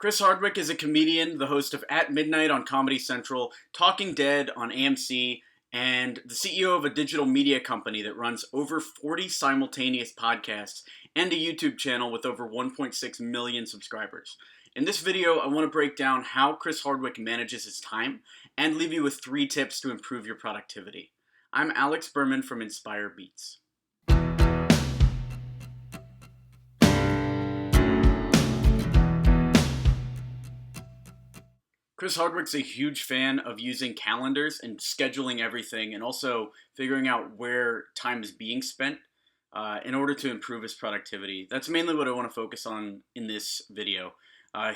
Chris Hardwick is a comedian, the host of At Midnight on Comedy Central, Talking Dead on AMC, and the CEO of a digital media company that runs over 40 simultaneous podcasts and a YouTube channel with over 1.6 million subscribers. In this video, I want to break down how Chris Hardwick manages his time and leave you with 3 tips to improve your productivity. I'm Alex Berman from Inspire Beats. Chris Hardwick's a huge fan of using calendars and scheduling everything and also figuring out where time is being spent in order to improve his productivity. That's mainly what I want to focus on in this video.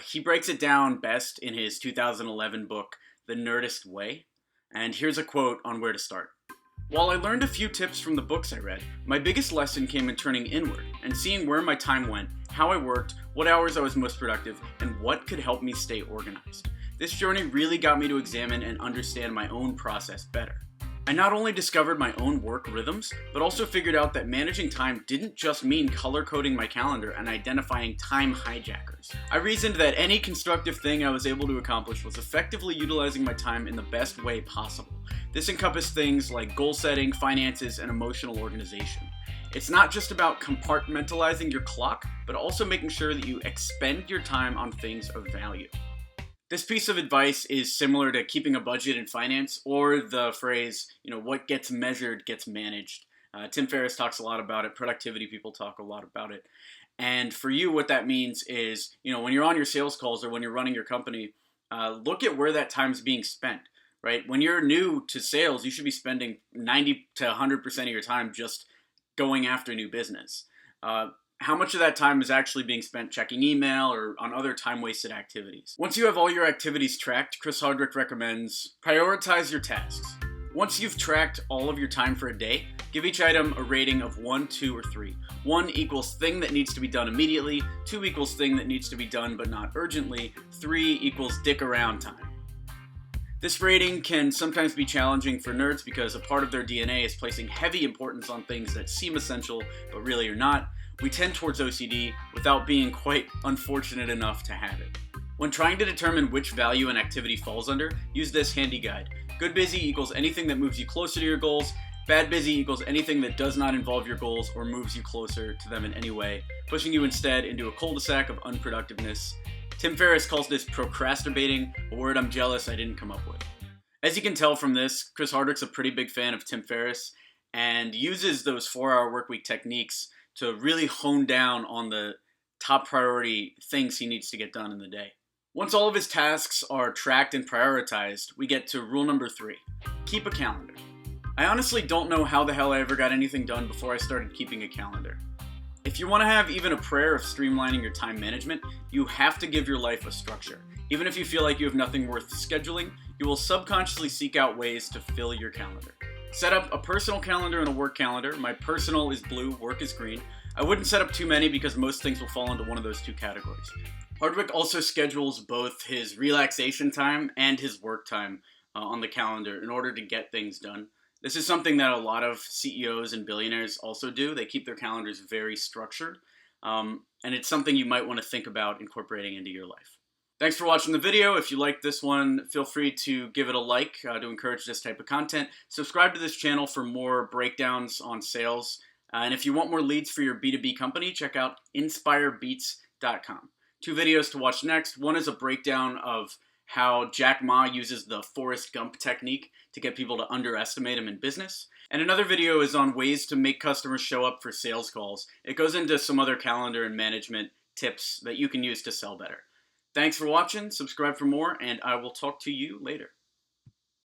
He breaks it down best in his 2011 book, The Nerdist Way. And here's a quote on where to start. While I learned a few tips from the books I read, my biggest lesson came in turning inward and seeing where my time went, how I worked, what hours I was most productive, and what could help me stay organized. This journey really got me to examine and understand my own process better. I not only discovered my own work rhythms, but also figured out that managing time didn't just mean color-coding my calendar and identifying time hijackers. I reasoned that any constructive thing I was able to accomplish was effectively utilizing my time in the best way possible. This encompassed things like goal setting, finances, and emotional organization. It's not just about compartmentalizing your clock, but also making sure that you expend your time on things of value. This piece of advice is similar to keeping a budget in finance or the phrase, what gets measured gets managed. Tim Ferriss talks a lot about it. Productivity people talk a lot about it. And for you, what that means is, when you're on your sales calls or when you're running your company, look at where that time's being spent, right? When you're new to sales, you should be spending 90 to 100% of your time just going after new business. How much of that time is actually being spent checking email or on other time-wasted activities? Once you have all your activities tracked, Chris Hardwick recommends prioritize your tasks. Once you've tracked all of your time for a day, give each item a rating of 1, 2, or 3. 1 equals thing that needs to be done immediately, 2 equals thing that needs to be done but not urgently, 3 equals dick around time. This rating can sometimes be challenging for nerds because a part of their DNA is placing heavy importance on things that seem essential but really are not. We tend towards OCD without being quite unfortunate enough to have it. When trying to determine which value an activity falls under, use this handy guide. Good busy equals anything that moves you closer to your goals. Bad busy equals anything that does not involve your goals or moves you closer to them in any way, pushing you instead into a cul-de-sac of unproductiveness. Tim Ferriss calls this procrastinating, a word I'm jealous I didn't come up with. As you can tell from this, Chris Hardwick's a pretty big fan of Tim Ferriss and uses those 4-hour workweek techniques to really hone down on the top priority things he needs to get done in the day. Once all of his tasks are tracked and prioritized, we get to rule number 3, keep a calendar. I honestly don't know how the hell I ever got anything done before I started keeping a calendar. If you want to have even a prayer of streamlining your time management, you have to give your life a structure. Even if you feel like you have nothing worth scheduling, you will subconsciously seek out ways to fill your calendar. Set up a personal calendar and a work calendar. My personal is blue, work is green. I wouldn't set up too many because most things will fall into one of those 2 categories. Hardwick also schedules both his relaxation time and his work time on the calendar in order to get things done. This is something that a lot of CEOs and billionaires also do. They keep their calendars very structured, and it's something you might want to think about incorporating into your life. Thanks for watching the video. If you like this one, feel free to give it a like to encourage this type of content. Subscribe to this channel for more breakdowns on sales. And if you want more leads for your B2B company, check out inspirebeats.com. 2 videos to watch next. One is a breakdown of how Jack Ma uses the Forrest Gump technique to get people to underestimate him in business. And another video is on ways to make customers show up for sales calls. It goes into some other calendar and management tips that you can use to sell better. Thanks for watching, subscribe for more, and I will talk to you later.